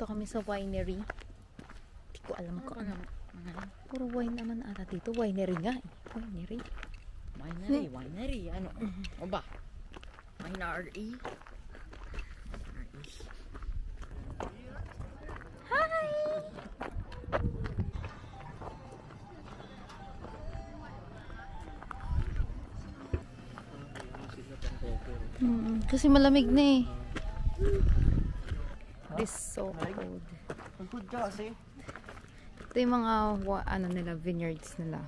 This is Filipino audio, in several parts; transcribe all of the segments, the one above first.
Nandito kami sa winery. Hindi ko alam kung ano. Puro wine naman ata dito. Winery nga eh. Winery. Winery. Ano? O ba? Winery. Hi! Kasi malamig na eh. This so cold. Ang good ka kasi. Ito yung mga ano nila, vineyards nila.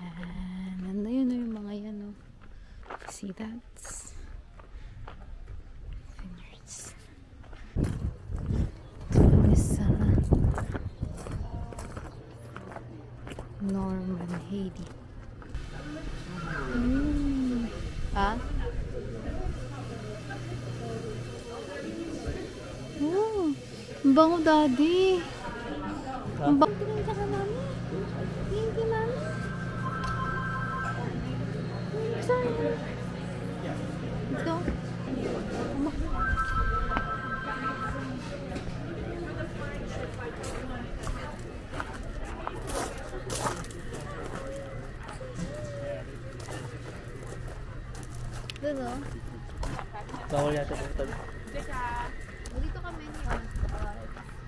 Yan. Ano yun yung mga yan, no? See that? Vineyards. This Norman Haiti. Ha? Oh, ang bango, daddy. Ang bango. Tingin ka na, mami. Tingin ka, mami. Sorry. Let's go. Dito. Bawal yata punta. Dito kami niya.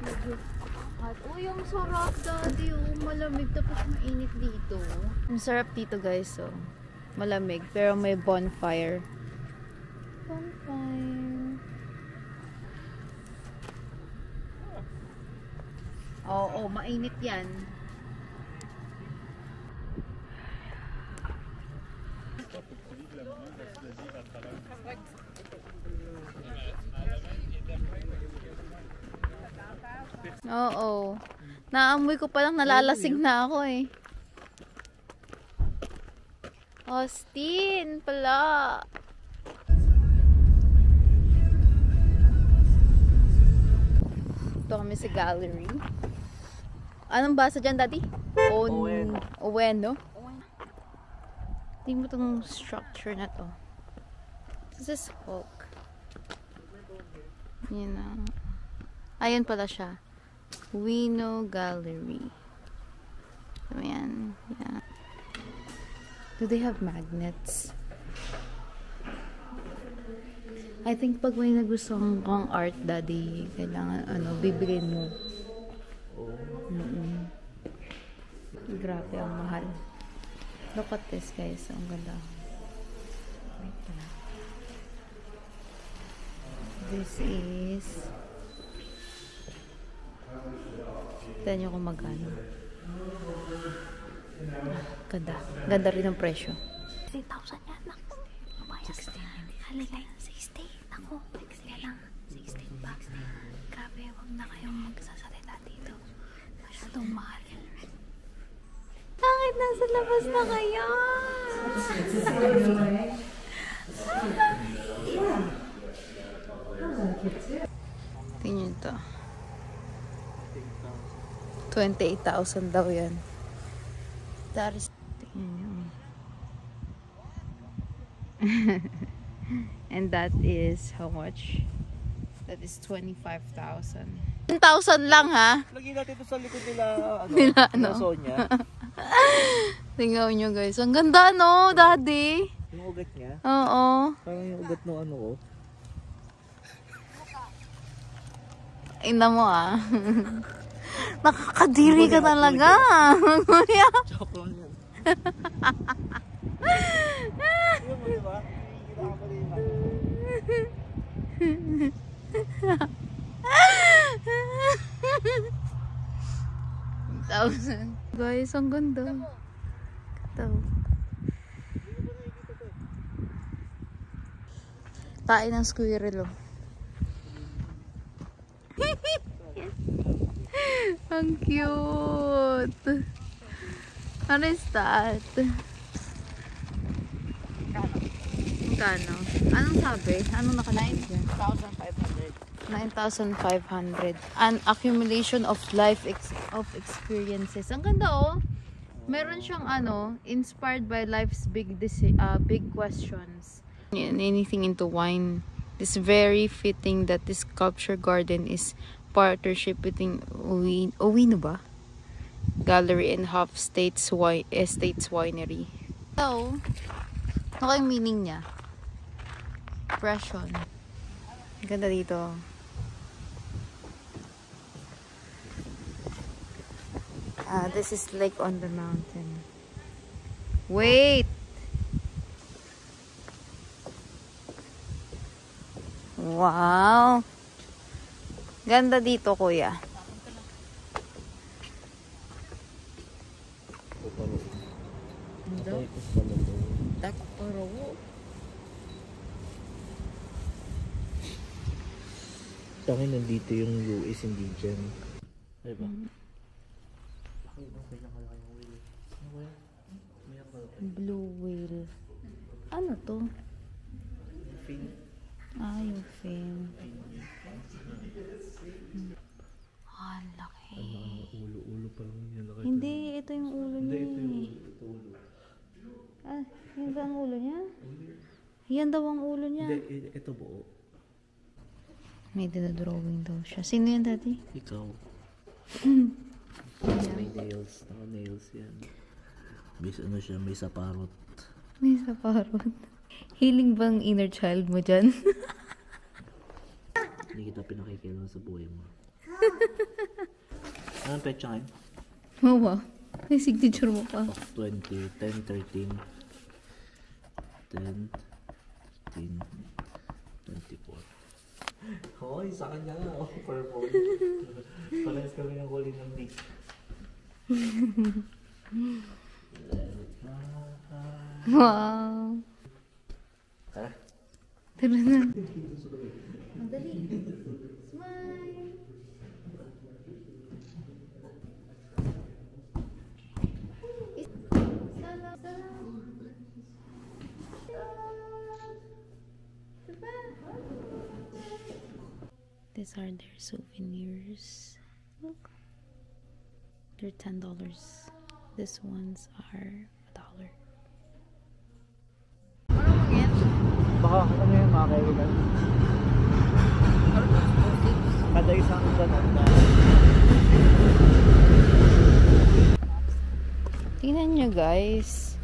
Medyo hot. Oh, yung sarap, daddy. Oh, malamig tapos mainit dito. Ang sarap dito, guys. So, malamig. Pero may bonfire. Bonfire. Oo, mainit yan. Oo. Naamoy ko palang nalalasing na ako eh. Austin pala. Ito kami sa gallery. Anong basa dyan, daddy? Owen, no? Tingnan mo itong structure na to. This is Hulk. Yan na. Ayun pala siya. Wino Gallery. So, yan. Yeah. Do they have magnets? I think pag may nagustuhan kang art, daddy, kailangan, bibilin mo. Grabe, ang mahal. Look at this, guys. Ang ganda. Wait lang. This is... Tignan nyo kung magkano. Ganda. Ganda rin ang presyo. 3,000 yan. Naku. 16. Halika. 16. Naku. 16 lang. 16 bucks. Grabe. Huwag na kayong magsasalita dito. Masyadong mahal. Bakit nasa labas na kayo? Tingnan ito. 28,000 daw yan. That is... And that is how much? That is 25,000. 10,000 lang, ha? Lagi natin ito sa likod nila, ano? Sonia. Tingnan nyo, guys. Ang ganda, no, daddy? Yung ugat niya? Oo. Parang yung ugat ng ano ko. Ina mo, ah. Nakakadiri ka talaga. Kuya. Joke lang yan. Yung mo, diba? Guys, ang ganda. Ito. Tain ng squirrel, oh. Ang cute. Ano is that? Magkano? Anong sabi? Anong nakalagay dyan? 9,500. An accumulation of experiences. Ang ganda, oh. Meron siyang inspired by life's big questions. Anything into wine. It's very fitting that this sculpture garden is partnership between Owino ba? Gallery and Half Estates Winery. So, ano kayong meaning niya? Impression. Ganda dito. This is Lake on the Mountain. Wait! Wow! Ganda dito, kuya. Takparo. Sa akin nandito yung US, hindi dyan. Diba? Blue whale. Ano to? Yung fin. Ang laki. Ulo pa lang yan. Hindi, ito yung ulo niya. Ito ulo. Yan ba ang ulo niya? Yan daw ang ulo niya. Hindi, ito buo. May dinadrawing daw siya. Sino yan, Daddy? Ikaw. May nails. Naka-nails yan. Ano siya, may saparot. May saparot. Healing bang inner child mo dyan? Hindi kita pinakikailan sa buhay mo. Anong petsa ngayon? Oh, wow. May signature mo pa. 10, 13. 10, 13, 24. Hoy, sa kanya nga. Oh, purple. Parehas kami ng huli ng big. Wow. Ha? Tara na. Madali. Smile. These are their souvenirs. Look. They're $10. These ones are $1. Baka ano yung mga kaibigan? Kada isang ganun na. Tingnan nyo guys.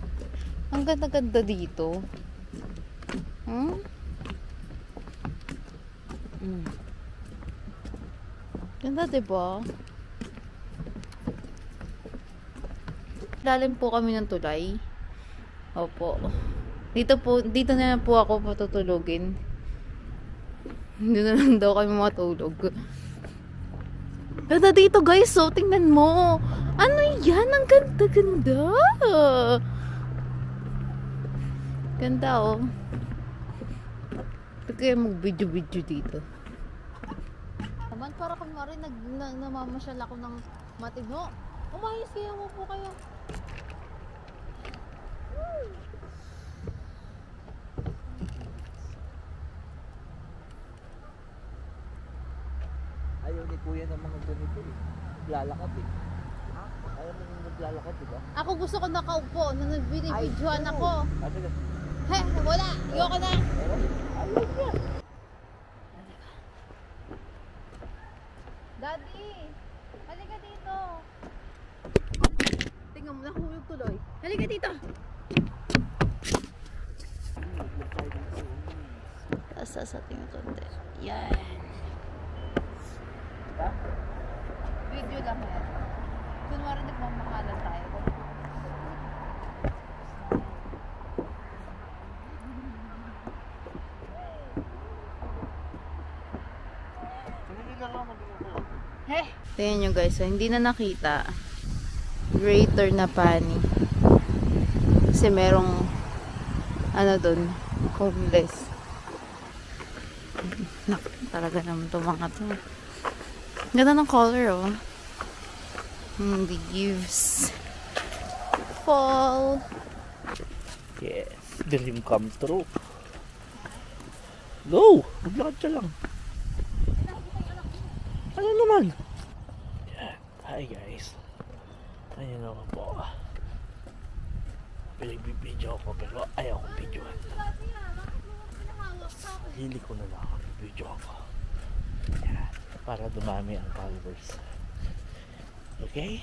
Ang ganda-ganda dito. Ganda diba? Lalim po kami ng tulay. Opo. Dito na lang po ako patutulogin. Hindi na lang daw kami matulog. Ganda dito guys, so tingnan mo. Ano yan? Ang ganda-ganda. Ganda oh. Ito kaya mag-video-video dito. Naman para kunwari namamasyal ako ng matino. Umayos kaya mo po kayo. Ayaw ni kuya ng mga ganito eh. Naglalakad eh. Ayaw mo nung naglalakad diba? Ako gusto ko nakaupo na nagbinibidyoan ako. Sabi ka. He, wala. Ayoko na. Ayaw niya. Daddy, halika dito. Tingnan mo, nahulog tuloy. Halika dito. Taas sa ating konti. Yan. Video lang yan. Kunwari nagmamahalan tayo. Tingnan nyo guys, so hindi na nakita. Greater na pani. Kasi merong ano dun, homeless. Talaga naman itong mga to. Ganda ng color oh. The leaves fall. Yes, dream come true. Go! Maglakad ka lang. Ano naman? Yan. Hi guys. Ayun naman po. Pinagbibidyo ako pero ayaw kong videoan. Hili ko na lang ako. Video ako. Yan. para dumami ang followers. Okay?